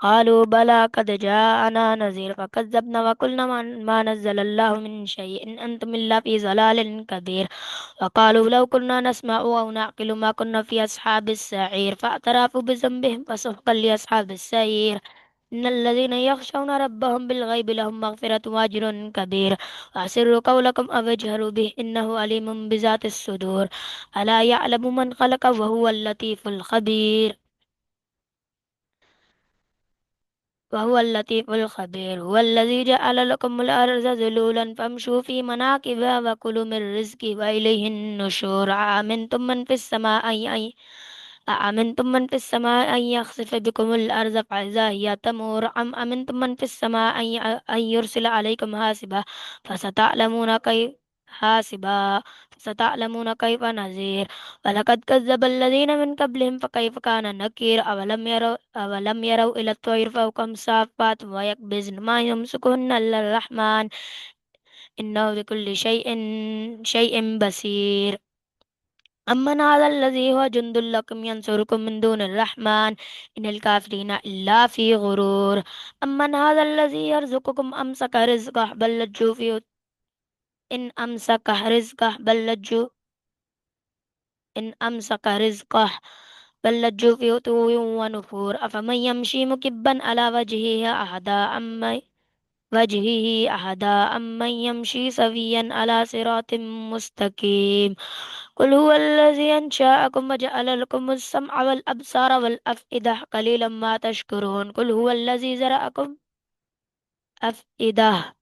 قالوا بلى قد جاءنا نذير فكذبنا وقلنا ما نزل الله من شيء إن أنتم إلا في ضلال كبير وقالوا لو كنا نسمع أو نعقل ما كنا في أصحاب السعير فاعترفوا بذنبهم فسحقا لأصحاب السعير إن الذين يخشون ربهم بالغيب لهم مغفرة وأجر كبير وأسروا قولكم أو اجهروا به إنه عليم بذات الصدور ألا يعلم من خلق وهو اللطيف الخبير وهو اللطيف الخبير هو الذي جعل لكم الأرض ذلولا فامشوا في مناكبها وكلوا من رزقه وإليه النشور أأمنتم من في السماء أن يخسف بكم الأرض فإذا هي تمور أم أمنتم من في السماء أن يرسل عليكم فستعلمون كيف حاسبا فستعلمون كيف نذير ولقد كذب الذين من قبلهم فكيف كان نكير أولم يروا إلى الطير فوقهم صافات ويقبضن ما يمسكهن إلا الرحمن إنه بكل شيء بصير أمن هذا الذي هو جند لكم ينصركم من دون الرحمن إن الكافرين إلا في غرور أمن هذا الذي يرزقكم أمسك رزقه بل لجوا في إن أمسك رزقه بل لجوا إن أمسك رزقه بل لجوا في عتو ونفور أفمن يمشي مكبا على وجهه أهدى أمن يمشي سويا على صراط مستقيم قل هو الذي أنشأكم وجعل لكم السمع والأبصار والأفئدة قليلا ما تشكرون قل هو الذي زرعكم أفئدة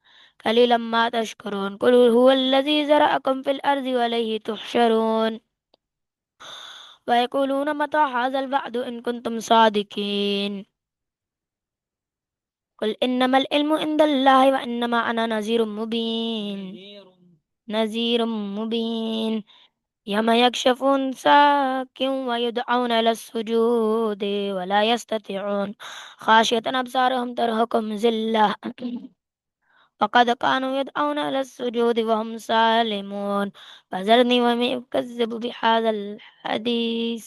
قليلا ما تشكرون قل هو الذي زرعكم في الأرض وإليه تحشرون ويقولون متى هذا الوعد إن كنتم صادقين قل إنما العلم عند الله وإنما أنا نذير مبين يوم يكشفون ساك ويدعون إلى السجود ولا يستطيعون خاشية أبصارهم ترهقهم ذلة وقد كانوا يدعون إلى السجود وهم سالمون فذرني ومن يكذب بهذا الحديث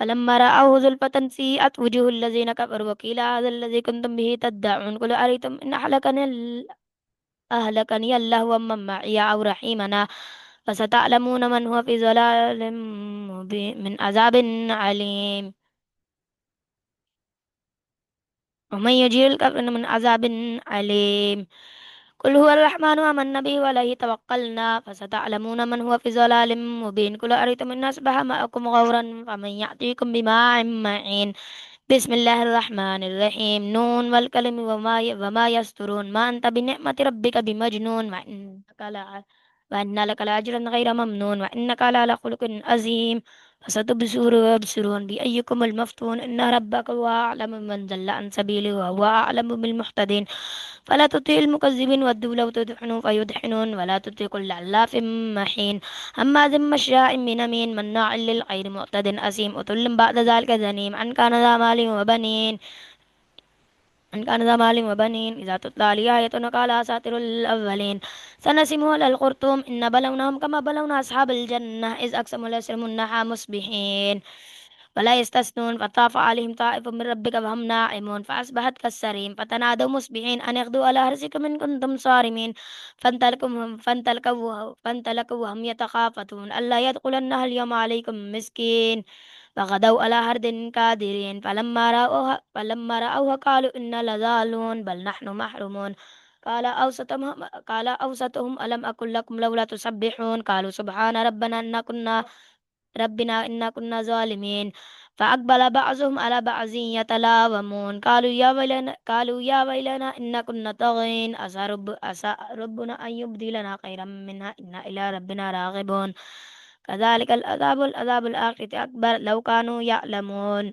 فلما رأوه زلفة سيئت وجوه الذين كفروا وقيل هذا الذي كنتم به تدعون قل أريتم إن أهلكني الله ومن معي أو رحيمنا فستعلمون من هو في ضلال مبين من عذاب عليم ومن يجير الكافر من عذاب عليم قل هو الرحمن آمنا به وعليه توكلنا فستعلمون من هو في ضلال مبين قل أريتم إن أصبح ماءكم غورا فمن يأتيكم بماء معين بسم الله الرحمن الرحيم نون والقلم وما يسطرون ما أنت بنعمة ربك بمجنون وإن لك لأجرا غير ممنون وإنك على خلق عظيم فستبصر ويبصرون بأيكم المفتون إن ربك هو أعلم من ضل عن سبيله وهو أعلم بالمهتدين فلا تطع المكذبين ودوا لو تدحنوا فيدحنون ولا تطع كل حلاف مهين هماز مشاء بنميم مناع للخير معتد أثيم عتل بعد ذلك زنيم أن كان ذا مال وبنين أن كان ذا مال وبنين إذا تتلى عليه آياتنا قال أساطير الأولين سنسمه على الخرطوم إن بلوناهم كما بلونا أصحاب الجنة إذ أقسموا ليصرمنها مصبحين ولا يستثنون فطاف عليهم طائف من ربك فهم نائمون فأصبحت كالسريم فتنادوا مصبحين أن يغدوا على حرثكم إن كنتم صارمين فانطلقوا وهم يتخافتون ألا يدخلنها اليوم عليكم مسكين فغدوا على حرد قادرين فلما رأوها قالوا إنا لضالون بل نحن محرومون قال أوسطهم ألم أقل لكم لولا تسبحون قالوا سبحان ربنا إنا كنا ظالمين فأقبل بعضهم على بعض يتلاومون قالوا يا ويلنا إنا كنا طاغين عسى ربنا أن يبدلنا خيرا منها إنا إلى ربنا راغبون كذلك العذاب الآخرة أكبر لو كانوا يعلمون.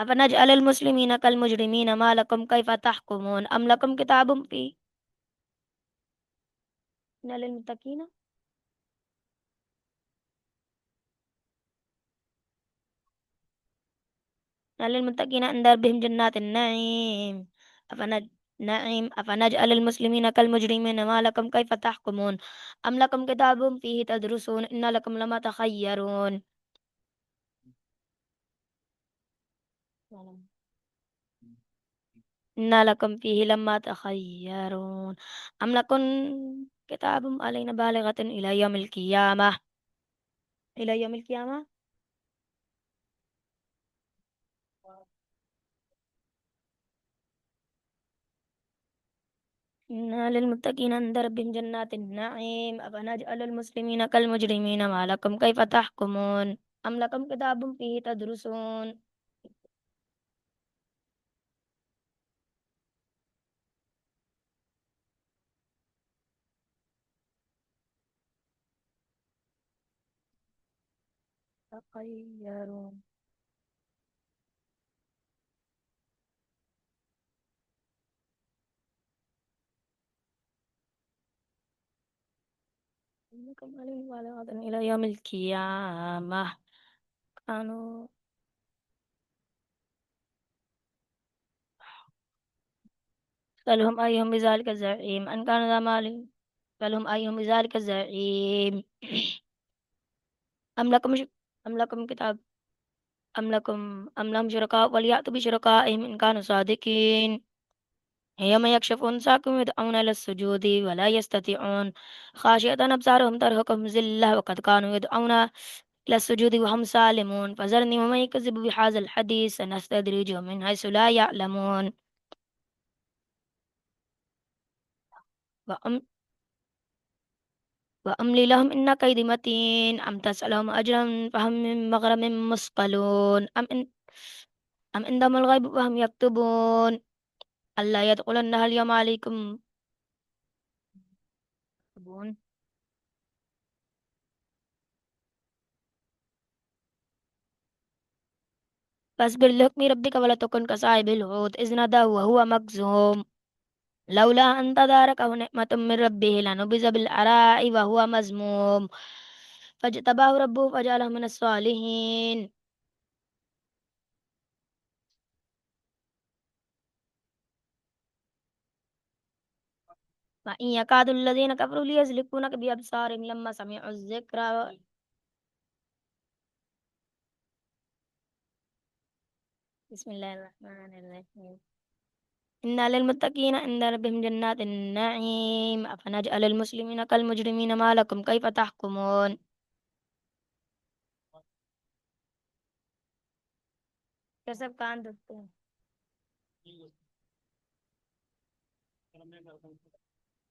أفنجعل المسلمين كالمجرمين ما لكم كيف تحكمون أم لكم كتاب فيه إن للمتقين عند ربهم جنات النعيم أفنج أفنجعل المسلمين كالمجرمين ما لكم كيف تحكمون أم لكم كتاب فيه تدرسون إن لكم لما تخيرون إن لكم فيه لما تخيرون أم لكم كتاب علينا بالغة إلى يوم القيامة إن للمتقين عند ربهم جنات النعيم أفنجعل المسلمين كالمجرمين ما لكم كيف تحكمون أم لكم كتاب فيه تدرسون تخيرون إنكم عليهم بالغة إلى يوم القيامة كانوا سألهم أيهم بذلك زعيم أن كان ذا مال سألهم أيهم بذلك زعيم أم لكم ش... أم لكم كتاب أم لهم شركاء وليأتوا بشركائهم إن كانوا صادقين يوم يكشفون ساقهم يدعون إلى السجود ولا يستطيعون خاشعة أبصارهم ترهقهم ذلة وقد كانوا يدعون إلى السجود وهم سالمون فذرني ومن يكذب بهذا الحديث سنستدرجهم من حيث لا يعلمون وأم وأملي لهم إن كيدي متين أم تسألهم أجرا فهم من مغرم مثقلون أم عندهم الغيب فهم يكتبون ألا يدخلنها اليوم عليكم يكتبون فاصبر لحكم ربك ولا تكن كصاحب الحوت إذ نادى وهو مكظوم لولا أن تداركه نعمة من ربه لنبذ بالعراء وهو مذموم فاجتباه ربه فجعله من الصالحين وإن يكاد الذين كفروا ليزلقونك بأبصارهم لما سمعوا الذكر بسم الله الرحمن الرحيم إن للمتقين عند ربهم جنات النعيم أفنجعل المسلمين كالمجرمين ما لكم كيف تحكمون كسب كان دكتور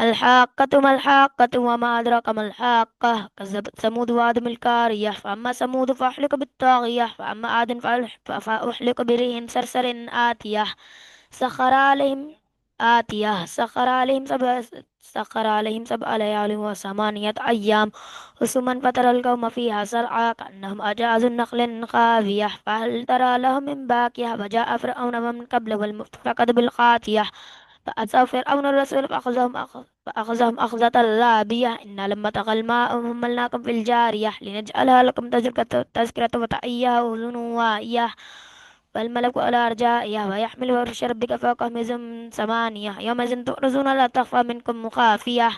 الحاقة ما الحاقة وما أدراك ما الحاقة كذبت ثمود وعاد بالقارية فأما ثمود فأهلك بالطاغية فأما عاد فأهلك بريح صرصر آتية سخر عليهم سخر عليهم سبع ليال وثمانية أيام حسوما فترى القوم فيها سرعى كأنهم أعجاز نخل خاوية فهل ترى لهم من باقية وجاء فرعون ومن قبله والمؤتفكة بالخاطية فأتى فرعون الرسول فأخذهم أخذة رابية إنا لما طغى الماء حملناكم في الجارية لنجعلها لكم تذكرة وتعيها أذن واعية فالملك على أرجائها ويحمل عرش ربك فوقهم يوم ثمانية يومئذ تعرضون لا تخفى منكم مخافية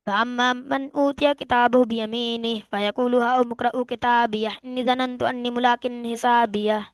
فأما من أوتي كتابه بيمينه فيقول هاؤم اقرءوا كتابيه إني ظننت أني ملاق حسابيه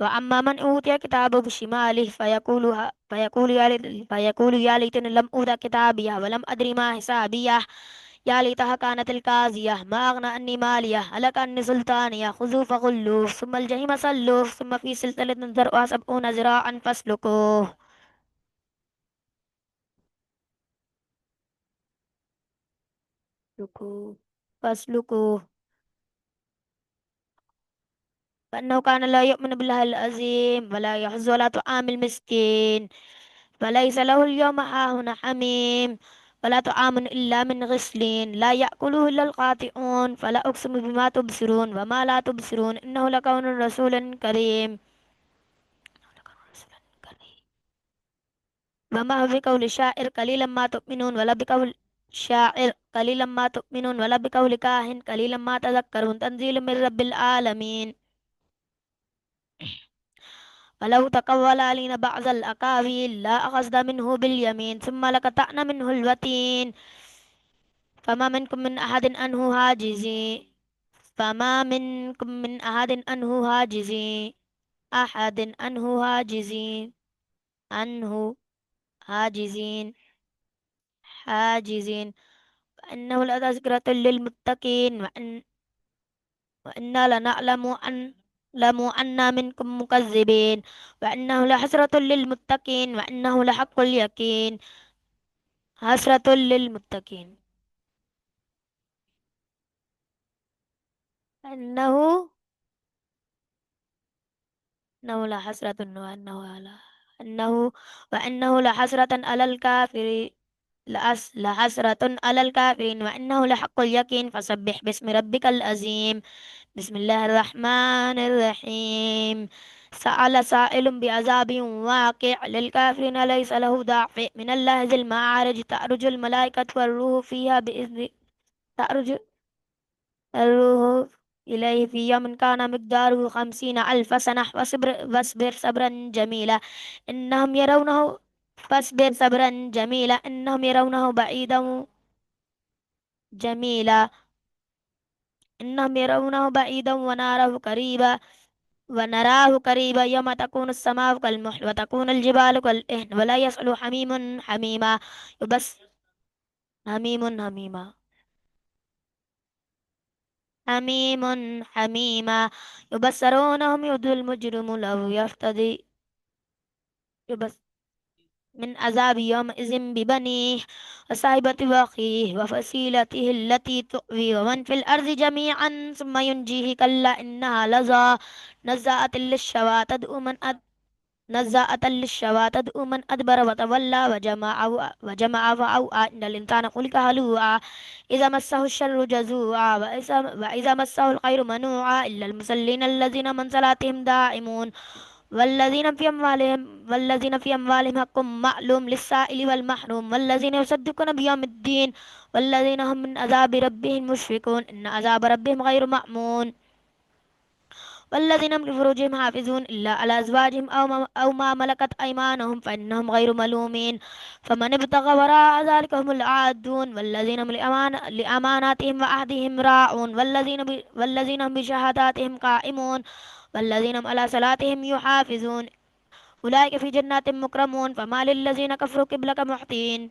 وأما من أوتي كتابه بشماله فيقول يا ليتني لم أوت كتابيه ولم أدري ما حسابيه يا ليتها كانت القاضية ما أغنى عني ماليه هلك عني سلطانيه خذوه فغلوه ثم الجحيم صلوه ثم في سلسلة ذرعها 70 ذراعا فاسلكوه فاسلكوه فاسلكوه فإنه كان لا يؤمن بالله العظيم ولا يحز ولا طعام المسكين فليس له اليوم هاهنا حميم ولا طعام إلا من غسلين لا يأكله إلا الخاطئون فلا أقسم بما تبصرون وما لا تبصرون إنه لقول رسول كريم وما هو بقول شاعر قليلا ما تؤمنون ولا بقول شاعر قليلا ما تؤمنون ولا بقول كاهن قليلا ما تذكرون تنزيل من رب العالمين. ولو تقول علينا بعض الأقاويل لا أخذنا منه باليمين ثم لقطعنا منه الوتين فما منكم من أحد عنه حاجزين. فما منكم من أحد عنه حاجزين. أحد عنه حاجزين. عنه حاجزين. حاجزين. وإنه لتذكرة للمتقين وإنا لنعلم أن منكم مكذبين وإنه لحسرة للمتقين وإنه لحق اليقين. حسرة للمتقين. إنه إنه لحسرة وإنه على إنه وإنه لحسرة على الكافرين. لحسرة على الكافرين وإنه لحق اليقين فسبح باسم ربك العظيم. بسم الله الرحمن الرحيم. سأل سائل بعذاب واقع للكافرين ليس له دافع من الله ذي المعارج تعرج الملائكة والروح فيها بإذن. تعرج الروح إليه في يوم كان مقداره 50,000 سنة واصبر صبرا جميلا إنهم يرونه. فاصبر صبرا جميلا إنهم يرونه بعيدا. جميلا إنهم يرونه بعيدا ونراه قريبا يوم تكون السماء كالمحل وتكون الجبال كالإهن ولا يسأل حميم حميما. يبس حميما. حميم حميما. يبصرونهم يد المجرم لو يفتدي. يبص من عذاب يومئذ ببنيه وصاحبة وأخيه وفصيلته التي تؤوي ومن في الأرض جميعا ثم ينجيه كلا إنها لظى نزاعة للشوى نزاعة للشوى تدعو من أدبر وتولى وجمع فأوعى إن الإنسان خلق هلوعا إذا مسه الشر جزوعا وإذا مسه الخير منوعا إلا المصلين الذين من صلاتهم دائمون والذين في أموالهم حق معلوم للسائل والمحروم والذين يصدقون بيوم الدين والذين هم من عذاب ربهم مشفقون إن عذاب ربهم غير مأمون. والذين هم لفروجهم حافظون إلا على أزواجهم أو ما ملكت أيمانهم فإنهم غير ملومين. فمن ابتغى وراء ذلك هم العادون والذين هم لأماناتهم وعهدهم راعون والذين هم بشهاداتهم قائمون والذين هم على صلاتهم يحافظون أولئك في جنات مكرمون. فما للذين كفروا قبلك محتين.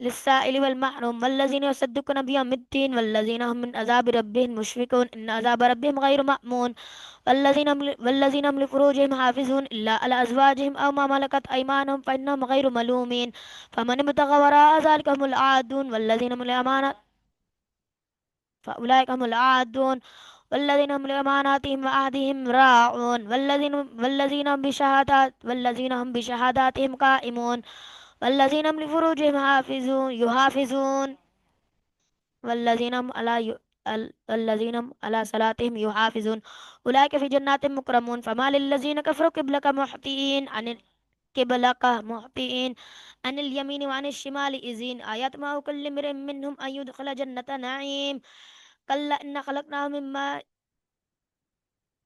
للسائل والمحروم والذين يصدقون بيوم الدين والذين هم من عذاب ربهم مشفقون إن عذاب ربهم غير مأمون. والذين هم لفروجهم حافظون إلا على أزواجهم أو ما ملكت أيمانهم فإنهم غير ملومين. فمن ابتغى وراء ذلك هم العادون والذين هم لأمانة فأولئك هم العادون والذين هم لأماناتهم وعهدهم راعون والذين هم بشهاداتهم قائمون والذين هم لفروجهم يحافظون والذين هم على صلاتهم يحافظون أولئك في جنات مكرمون. فما للذين كفروا قبلك محطئين عن اليمين وعن الشمال إذين آيات ما كل امرئ منهم أن يدخل جنة نعيم كلا إن خلقناهم مما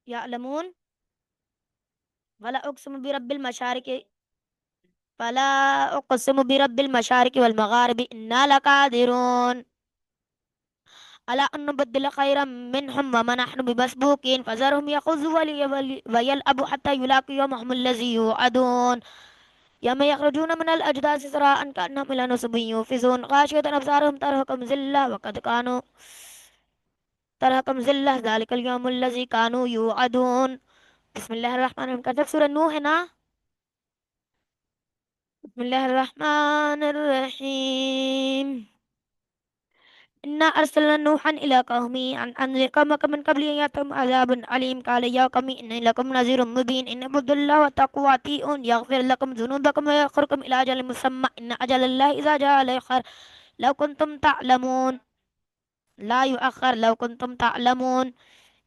يعلمون. فلا أقسم برب المشارق فلا أقسم برب المشارق والمغارب إنا لقادرون على أن نبدل خيرا منهم وما نحن بمسبوقين فذرهم يخوضوا ويلعبوا حتى يلاقوا يومهم الذي يوعدون يوم يخرجون من الأجداث سراء كأنهم إلى نصب يوفزون غاشية أبصارهم ترهقهم ذلة ذلك اليوم الذي كانوا يوعدون. بسم الله الرحمن الرحيم. كتب سورة نوح هنا. بسم الله الرحمن الرحيم. إنا أرسلنا نوحا إلى قومه أن أنذر قومك من قبل أن يأتهم عذاب عليم قال يا قوم إني لكم نذير مبين إن اعبدوا الله واتقوا وأطيعون يغفر لكم ذنوبكم ويأخركم إلى أجل مسمى إن أجل الله إذا جاء لا يؤخر لو كنتم تعلمون. لا يؤخر لو كنتم تعلمون.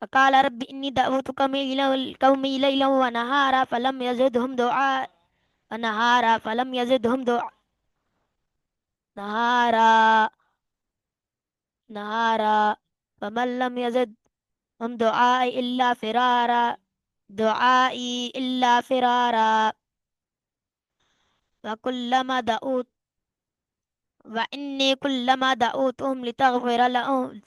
فقال رب إني دعوت قومي ليلا ونهارا فلم يزدهم دعاء نهارا فلم يزدهم دعاء نهارا نهارا فمن لم يزدهم دعائي إلا فرارا دعائي إلا فرارا وكلما دعوت وإني كلما دعوتهم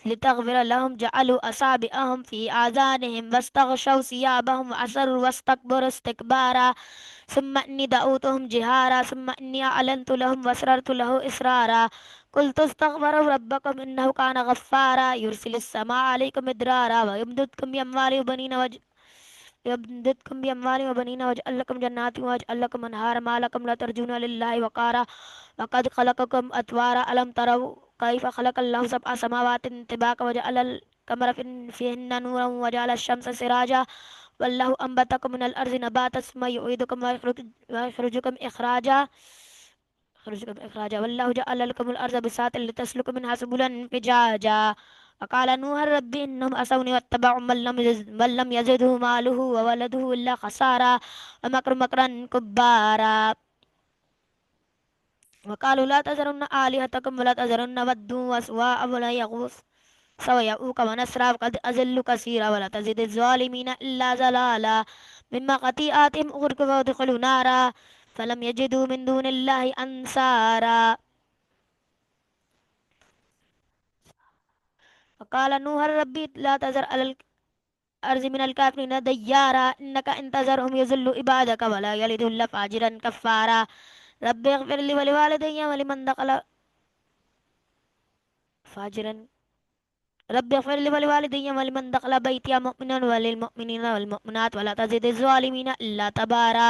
لتغفر لهم جعلوا أصابعهم في آذانهم واستغشوا ثيابهم وأسروا واستكبروا استكبارا ثم إني دعوتهم جهارا ثم إني أعلنت لهم وأسررت له إسرارا قلت استغفروا ربكم إنه كان غفارا يرسل السماء عليكم مدرارا ويمددكم بأموال وبنين يمددكم بأموال وبنين ويجعل لكم جنات ويجعل لكم أنهارا ما لكم لا ترجون لله وقارا وقد خلقكم أطوارا ألم تروا كيف خلق الله سبع سماوات طباقا وجعل القمر فيهن نورا وجعل الشمس سراجا والله أنبتكم من الأرض نباتا ثم يعيدكم ويخرجكم إخراجا والله جعل لكم الأرض بساطا لتسلكوا منها سبلا فجاجا وقال نوح رب إنهم أسوني واتبعوا من لم يزده ماله وولده إلا خسارا ومكر مكرا كبارا وقالوا لا تذرن آلهتكم ولا تذرن ود وسواع ولا يغوث ويعوق ونسرا وقد أذلوا كثيرا ولا تزد الظالمين إلا ضلالا مما خطيئاتهم أغرقوا وادخلوا نارا فلم يجدوا من دون الله أنصارا وقال نوح ربي لا تذر على الأرض من الكافرين ديارا إنك إن تذرهم يذلوا عبادك ولا يلدوا إلا فاجرا كفارا ربي اغفر لي ولوالدي ولمن دخل فاجرا رب اغفر لي ولوالدي ولمن دخل بيتي مؤمنا وللمؤمنين والمؤمنات ولا تزد الظالمين إلا تبارا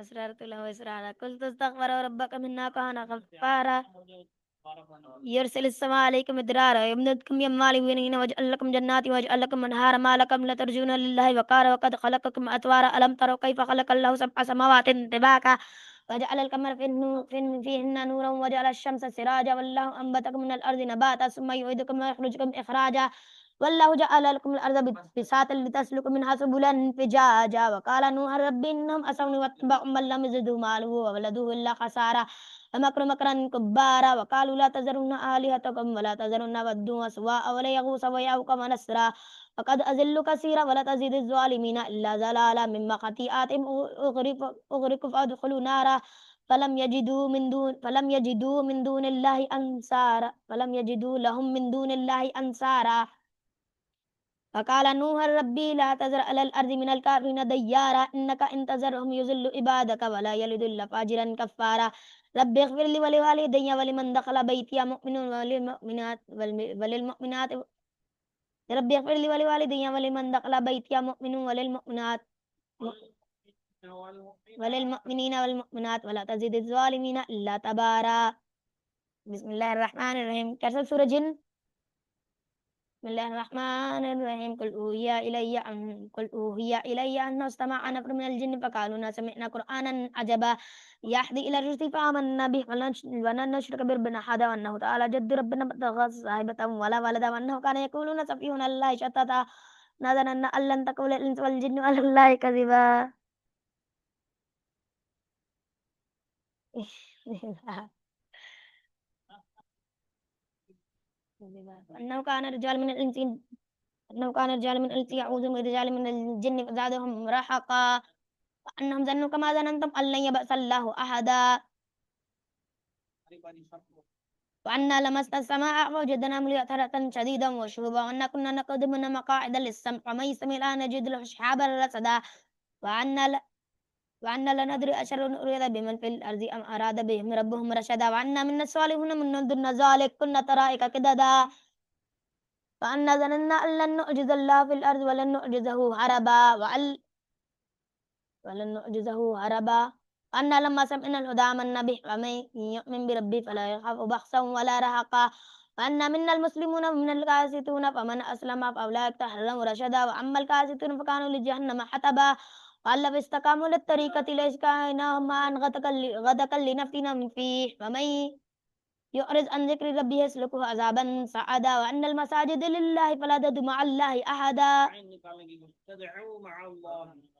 أسررت له إسرارا قلت استغفروا ربكم إنه كان غفارا يرسل السماء عليكم مدرارا ويمددكم بأموال وبنين ويجعل لكم جنات ويجعل لكم أنهارا ما لكم لا ترجون لله وقارا وقد خلقكم أطوارا ألم تروا كيف خلق الله سبع سماوات طباقا وجعل القمر فيهن نورا وجعل الشمس سراجا والله أنبتكم من الأرض نباتا ثم يعيدكم ويخرجكم إخراجا والله جعل لكم الأرض بساطا لتسلكوا منها سبلا فجاجا وقال نوح رب إنهم أسوني واتبعوا من لم يزده ماله وولده إلا خسارا ومكر مكرا كبارا وقالوا لا تذرن آلهتكم ولا تذرن ودا وسواع ولا يغوث ويعوق ونسرا فقد أذلوا كثيرا ولا تزيد الظالمين إلا ضلالا مما خطيئاتهم أغرقوا فأدخلوا نارا فلم يجدوا من دون الله أنصارا فلم يجدوا لهم من دون الله أنصارا فقال نوح ربي لا تذر على الأرض من الكافرين ديارا إنك إن تذرهم يضلوا عبادك ولا يلدوا إلا فاجرا كفارا رب اغفر لي ولوالدي ولمن دخل بيتي مؤمن وللمؤمنات رب اغفر لي ولوالدي ولمن دخل بيتي مؤمن وللمؤمنين والمؤمنات ولا تزيد الظالمين إلا تبارا بسم الله الرحمن الرحيم كسر سورة جن بسم الله الرحمن الرحيم قل أوهي إلي أنه استمع نفر من الجن فقالوا إنا سمعنا قرآنا عجبا يهدي إلى الرشد فآمنا به ولن نشرك بربنا أحدا وأنه تعالى جد ربنا ما اتخذ صاحبة ولا ولدا وأنه كان يقولون سفيهنا الله شتتا نظن أن لن تقول الإنس والجن على الله كذبا أنه كان رجال من الإنس أنه كان رجال من الإنس يعوذون برجال من الجن فزادهم رهقا وأنهم ظنوا كما ظننتم أن لن يبعث الله أحدا وأنا لمسنا السماء فوجدنا مليئة شديدا وشهبا وأنا كنا نقعد من مقاعد للسمع ومن يستمع الآن نجد له شهابا رصدا وأنا وأنا لا ندري أشر أريد بمن في الأرض أم أراد بهم ربهم رشدا وأنا منا الصالحون من دون ذلك كنا طرائق كددا وأنا ظننا أن لن نعجز الله في الأرض ولن نعجزه هربا ولن نعجزه هربا أن لما سمعنا الهدى آمنا به ومن يؤمن بربه فلا يخاف بخسا ولا رهقا وأن منا المسلمون ومن القاسطون فمن أسلم فأولئك تحرروا رشدا وأما القاسطون فكانوا لجهنم حطبا قال لو استقاموا للطريقة لأسقيناهم ماء غدقا لنفتنهم فيه ومن يعرض عن ذكر ربه يسلكه عذابا صعدا وأن المساجد لله فلا تدعوا مع الله أحدا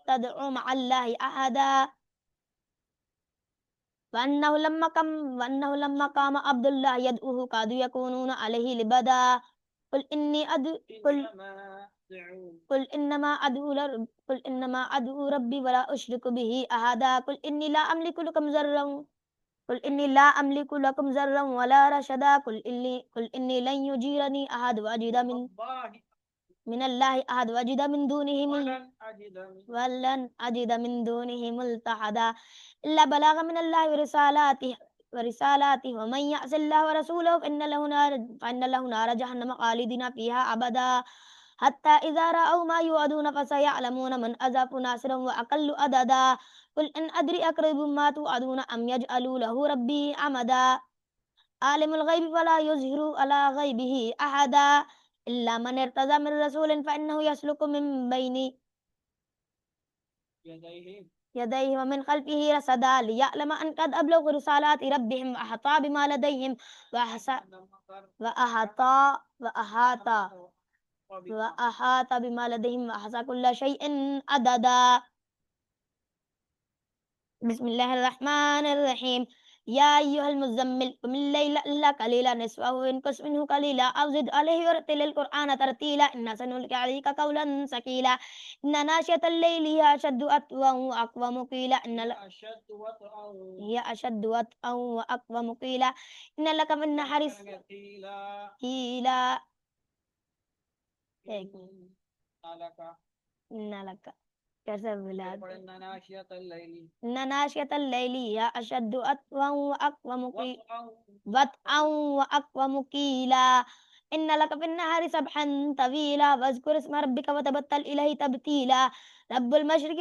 تدعو مع الله أحدا وأنه لما قام عبد الله يدعوه كادوا يكونون عليه لبدا قل إني أدعو قل إنما أدعو ربي ولا أشرك به أحدا قل إني لا أملك لكم ضرا ولا رشدا قل إني لن يجيرني أحد من الله أحد ولن أجد من دونه ملتحدا إلا بلاغا من الله ورسالاته ومن يعص الله ورسوله فإن له نار جهنم خالدين فيها أبدا حتى إذا رأوا ما يوعدون فسيعلمون من أضعف ناصرا وأقل عددا قل إن أدري أقرب ما توعدون أم يجعل له ربي أمدا عالم الغيب فلا يظهر على غيبه أحدا إلا من ارتضى من رسول فإنه يسلك من بين يديه ومن خلفه رصدا ليعلم أن قد أبلغوا رسالات ربهم وأحاط بما لديهم وأحاط بما لديهم وأحصى كل شيء عددا بسم الله الرحمن الرحيم يا أيها المزمل قم الليل إلا قليلا نصفه وانقص منه قليلا أو زد عليه ورتل القرآن ترتيلا إنا سنلقي عليك قولا ثقيلا إن ناشئة الليل هي أشد وطئا وأقوم قيلا هي أشد وطئا وأقوم قيلا إن لك في النهار قيلا إن لك كسبلات إن ناشئة الليل هي أشد وطئا وأقوم قيلا إن لك في النهار سبحا طويلا واذكر اسم ربك وتبتل إليه تبتيلا رب المشرق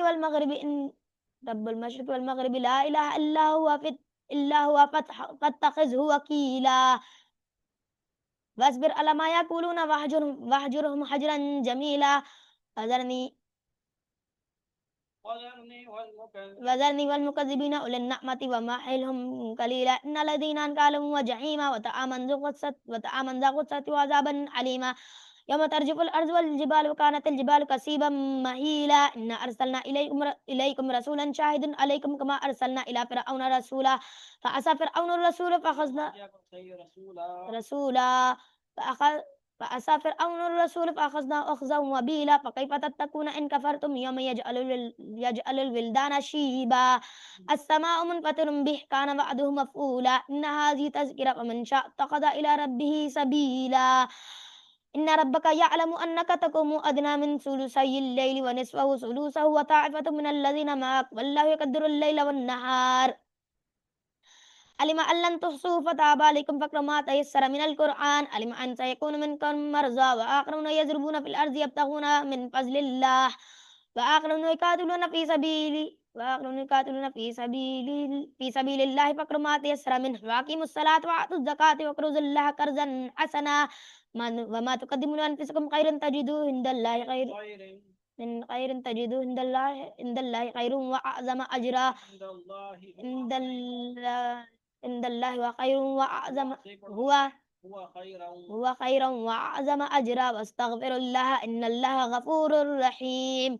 والمغرب لا إله إلا هو فاتخذه وكيلا واصبر على ما يقولون واهجرهم هجرا جميلا وذرني والمكذبين أولي النعمة ومهلهم قليلا إن الذين أنكالهم وجحيما وطعاما ذا غصة وعذابا عليما يوم ترجف الأرض والجبال وكانت الجبال كثيبا مهيلا إنا أرسلنا إليكم رسولا شاهدا عليكم كما أرسلنا إلى فرعون رسولا فعصى فرعون الرسول فعصى فرعون الرسول فأخذناه أخذا وبيلا فكيف تتقون إن كفرتم يوم يجعل الولدان شيبا السماء منفطر به كان وعده مفعولا إن هذه تذكرة فمن شاء اتخذ إلى ربه سبيلا إن ربك يعلم أنك تقوم أدنى من ثلثي الليل ونصفه ثلثه وطائفة من الذين معك والله يقدر الليل والنهار علم أن لن تحصوا فتاب عليكم فاقرأوا ما تيسر من القرآن علم أن سيكون منكم مرضى وآخرون يضربون في الأرض يبتغون من فضل الله وآخرون يقاتلون في سبيل الله فاقرأوا ما تيسر منه وأقيموا الصلاة وآتوا الزكاة وقرضوا الله قرضا حسنا وما تقدموا لأنفسكم خيرا تجدوه عند الله عند الله خير وأعظم أجرا عند الله وخير وأعظم هو خيرا وأعظم أجرا واستغفر الله إن الله غفور رحيم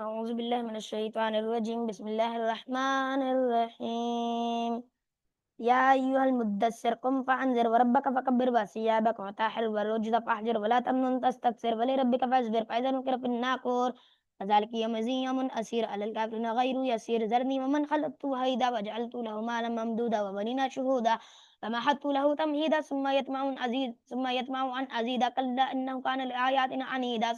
أعوذ بالله من الشيطان الرجيم بسم الله الرحمن الرحيم يا أيها المدثر قم فأنذر وربك فكبر وثيابك وطهر والرجز فاهجر ولا تمنن تستكثر ولربك فاصبر فإذا نقر في الناقور فذلك يوم أسير على الكافرين غير يسير ذرني ومن خلقت وحيدا وجعلت له مالا ممدودا وبنينا شهودا فمحدت له تمهيدا ثم يطمع أن أزيد كلا إنه كان لآياتنا عنيدا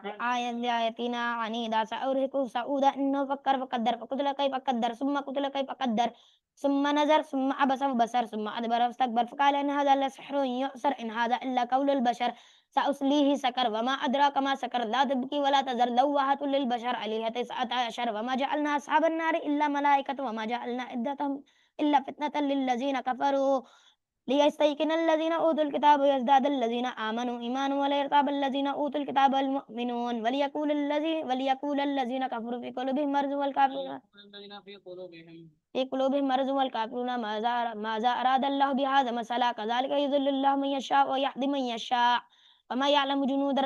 لآياتنا عنيدا سأرهقه سعودا إنه فكر فقدر فقتل كيف قدر ثم قتل كيف قدر ثم نظر ثم عبس وبصر ثم أدبر واستكبر فقال إن هذا لسحر يؤثر إن هذا إلا قول البشر سأصليه سكر وما أدراك ما سكر لا تبكي ولا تذر لواحة للبشر عليها 19 وما جعلنا أصحاب النار إلا ملائكة وما جعلنا عدتهم إلا فتنة للذين كفروا ليستيقن الذين أوتوا الكتاب ويزداد الذين آمنوا إيمانا ولا يرتاب الذين أوتوا الكتاب والمؤمنون وليقول الذين كفروا في قلوبهم مرض والكافرون ماذا أراد الله بهذا مثلا كذلك يضل الله من يشاء ويهدي من يشاء وما يعلم جنود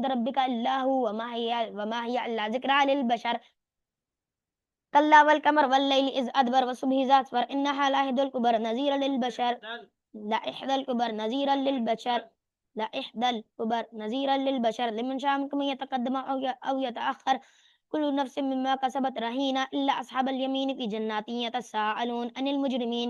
ربك إلا هو وما هي إلا ذكرى للبشر كلا والقمر والليل إذ أدبر والصبح إذا أسفر إنها لإحدى الكبر نذيرا للبشر لإحدى الكبر نذيرا للبشر لإحدى الكبر نذيرا للبشر لمن شاء منكم أن يتقدم أو يتأخر كل نفس مما كسبت رهينة إلا أصحاب اليمين في جنات يتساءلون عن المجرمين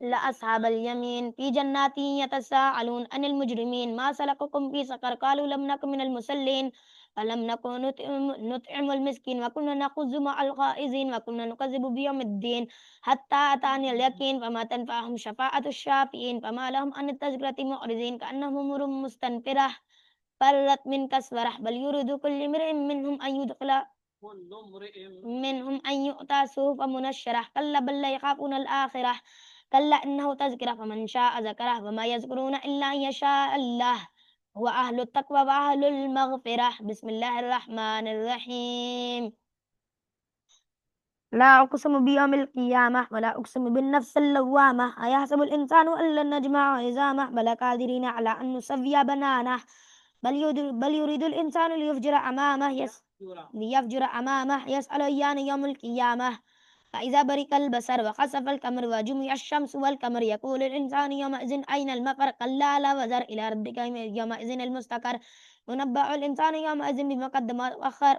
لأصحاب اليمين في جنات يتساءلون عن المجرمين ما سلككم في سقر قالوا لم نكن من المصلين ولم نكن نطعم المسكين وكنا نخوض مع الخائضين وكنا نكذب بيوم الدين حتى أتانا اليقين فما تنفعهم شفاعة الشافعين فما لهم عن التذكرة معرضين كأنهم حمر مستنفرة فرت من كسفرة بل يريد كل امرئ منهم أن يؤتى صحفا منشرة كلا بل لا يخافون الآخرة كلا إنه تذكرة فمن شاء ذكره وما يذكرون إلا أن يشاء الله هو أهل التقوى وأهل المغفرة بسم الله الرحمن الرحيم لا أقسم بيوم القيامة ولا أقسم بالنفس اللوامة أيحسب الإنسان أن لن نجمع عظامه بلى قادرين على أن نسوي بنانه بل يريد الإنسان ليفجر أمامه يسأل أيان يوم القيامة فإذا برق البصر وخسف القمر وجمع الشمس والقمر يقول الإنسان يومئذ أين المفر كلا لا وزر إلى ربك يومئذ المستقر ينبأ الإنسان يومئذ بما قدم وأخر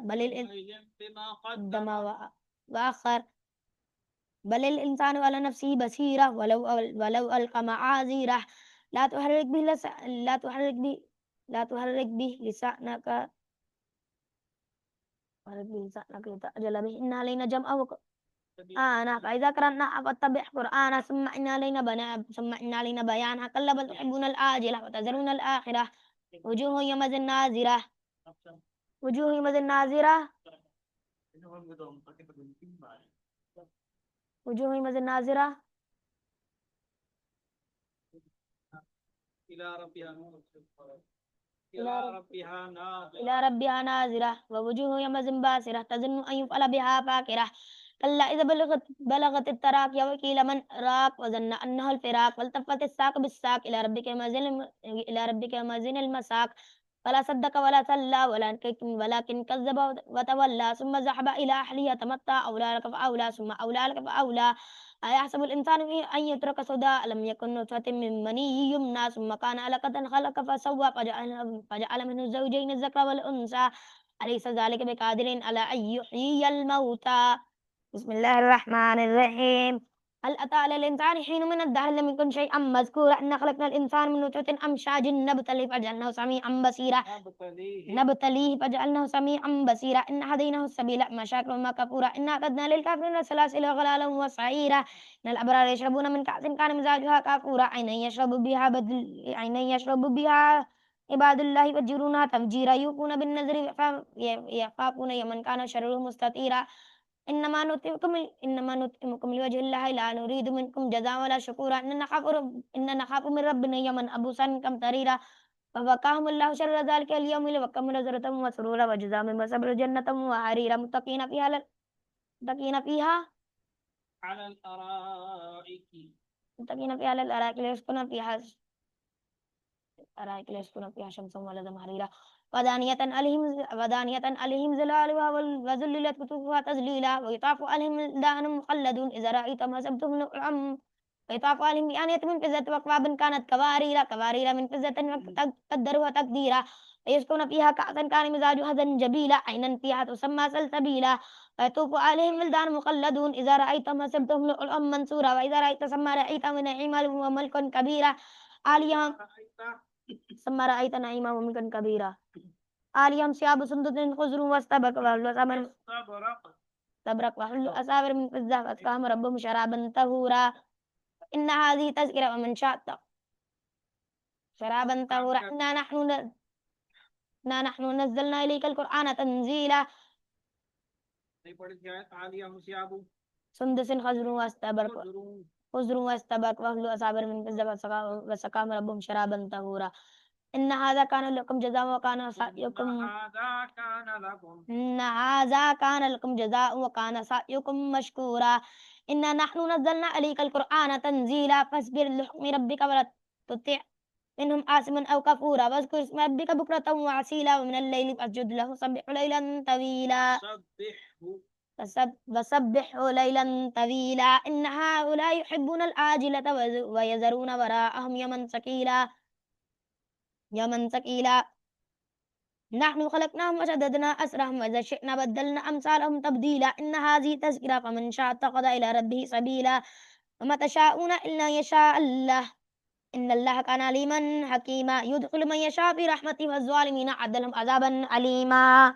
وأخر بل الإنسان على نفسه بصيرة ولو ألقى معاذيره لا تحرك به لا تحرك به لسانك لتعجل به إن علينا جمعه فإذا قرأنا فاتبع قرآنا ثم إن علينا بيانها كلا بل تحبون الآجلة وتذرون الآخرة وجوه يومئذ ناظرة وجوه يومئذ ناظرة وجوه يومئذ ناظرة إلى ربها ناظرة ووجوه يومئذ باسرة تظن أن يفعل بها فاقرة كلا إذا بلغت التراقي وقيل من راق وظن أنه الفراق والتفت الساق بالساق إلى ربك يومئذ المساق فلا صدق ولا صلى ولكن كذب وتولى ثم ذهب إلى أهله يتمتع أولى لك فأولى ثم أولى لك فأولى أيحسب الإنسان أن يترك سدى ألم يكن نطفة من مني يمنى ثم كان علقة خلق فسوى فجعل منه الزوجين الذكر والأنثى أليس ذلك بقادر على أن يحيي الموتى بسم الله الرحمن الرحيم هل أتى على الإنسان حين من الدهر لم يكن شيئا مذكورا إن خلقنا الإنسان من نطفة أمشاج نبتليه فجعلناه سميعا بصيرا إن هديناه السبيل إما شاكرا وما كفورا إنا أعتدنا للكافرين سلاسل وغلالا وسعيرا إن الأبرار يشربون من كأس كان مزاجها كافورا عينا يشرب بها عباد الله يفجرونها تفجيرا يوفون بالنذر يخافون يوما كان شره مستطيرا إنما نطعمكم لوجه الله لا نريد منكم جزاء ولا شكورا إن نخاف من ربنا يوما أبوسا قمطريرا فوقاهم الله شر ذلك اليوم لوقاهم نظرة وسرورا وجزاهم وصبر جنة وحريرا متقين فيها على الأرائك على الأرائك لا يسكن فيها شمس ولا زمهريرا ودانية عليهم ظلالها وذللت قطوفها تذليلا ويطاف عليهم دان مخلدون إذا رأيت ما سبتم ويطاف عليهم بآنية من فضة وأكواب كانت قوارير من فضة قدروها تقديرا ويسقون فيها كأسا كان مزاجها زنجبيلا عينا فيها تسمى سلسبيلا ويطوف عليهم ولدان مخلدون إذا رأيتهم حسبتهم لؤلؤا منثورا وإذا رأيت ثم رأيت من نعيما وملكا كبيرا عاليهم ثم رأيت نعيما وملكا كبيرا عاليهم ثياب سندس خضر واستبرق وحلوا أساور من فضة وأسقاهم ربهم شرابا طهورا إن هذه تذكرة ومن شاء اتقى. شرابا طهورا إنا نحن نزلنا إليك القرآن تنزيلا سندس خضر واستبرق وأهل أصابر من فضة وسقاهم ربهم شرابا طهورا إن هذا كان لكم جزاء وكان سعيكم إن هذا كان لكم جزاء وكان سعيكم مشكورا إنا نحن نزلنا عليك القرآن تنزيلا فاصبر لحكم ربك ولا تطع منهم آثما أو كفورا واذكر اسم ربك بكرة وعسيلا ومن الليل فاسجد له وسبح ليلا طويلا وسبحه ليلا طويلا إن هؤلاء يحبون العاجلة ويذرون وراءهم يوما ثقيلا نحن خلقناهم وشددنا أسرهم وإذا شئنا بدلنا أمثالهم تبديلا إن هذه تذكرة فمن شاء اتخذ إلى ربه سبيلا وما تشاءون إلا يشاء الله إن الله كان عليما حكيما يدخل من يشاء في رحمته والظالمين أعد لهم عذابا أليما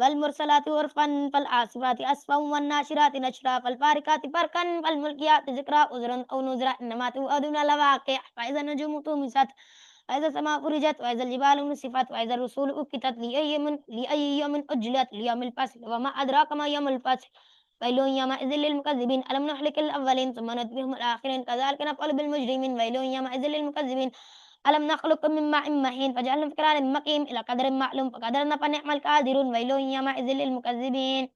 والمرسلات عرفا فالعاصفات عصفا والناشرات نشرا فالفارقات فرقا فالملقيات ذكرا عذرا أو نذرا إنما توعدون لواقع فإذا النجوم طمست وإذا السماء فرجت وإذا الجبال نسفت وإذا الرسول أقتت لأي يوم أجلت ليوم الفصل وما أدراك ما يوم الفصل ويل يومئذ للمكذبين ألم نهلك الأولين ثم نتبعهم الآخرين كذلك نفعل بالمجرمين ويل يومئذ للمكذبين ألم نخلقكم من ماء مهين فجعلنا في قرار مكين إلى قدر معلوم فقدرنا فنعم القادرون ويل يومئذ للمكذبين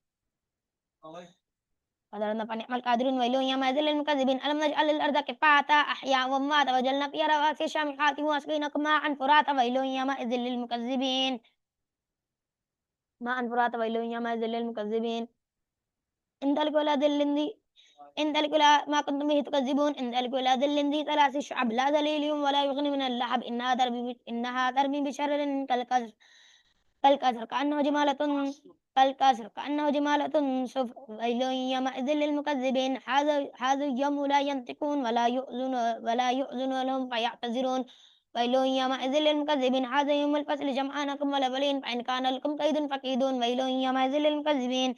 قدرنا فنعم القادرون ويل يومئذ للمكذبين ألم نجعل الأرض كفاتا أحياء وأمواتا وجعلنا فيها رواسي شامخات وأسقيناكم ماء فراتا ويل يومئذ للمكذبين ماء فراتا ويل يومئذ للمكذبين إن ذلك ولا ذل إن ذلك ولا ما كنتم به تكذبون إن ذلك ولا ذل ذي ثلاث شعب لا ذليل ولا يغني من اللهب إنها ترمي بشرر كالقصر كأنه جمالة صفر ويل يومئذ للمكذبين هذا اليوم لا ينطقون ولا يؤذن لهم فيعتذرون ويل يومئذ للمكذبين هذا يوم الفصل جمعناكم والأولين فإن كان لكم كيد فكيدون ويل يومئذ للمكذبين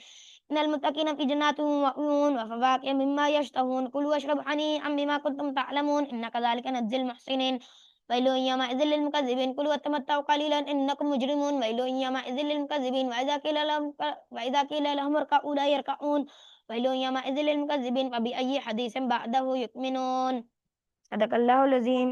إن المتقين في جنات وعيون وفواكه مما يشتهون كلوا واشربوا هنيئا بما كنتم تعلمون إن كذلك نجزي المحسنين ويل يومئذ للمكذبين كلوا وتمتعوا قليلا إنكم مجرمون ويل يومئذ للمكذبين وإذا قيل لهم اركعوا لا يركعون ويل يومئذ للمكذبين فبأي حديث بعده يؤمنون صدق الله العظيم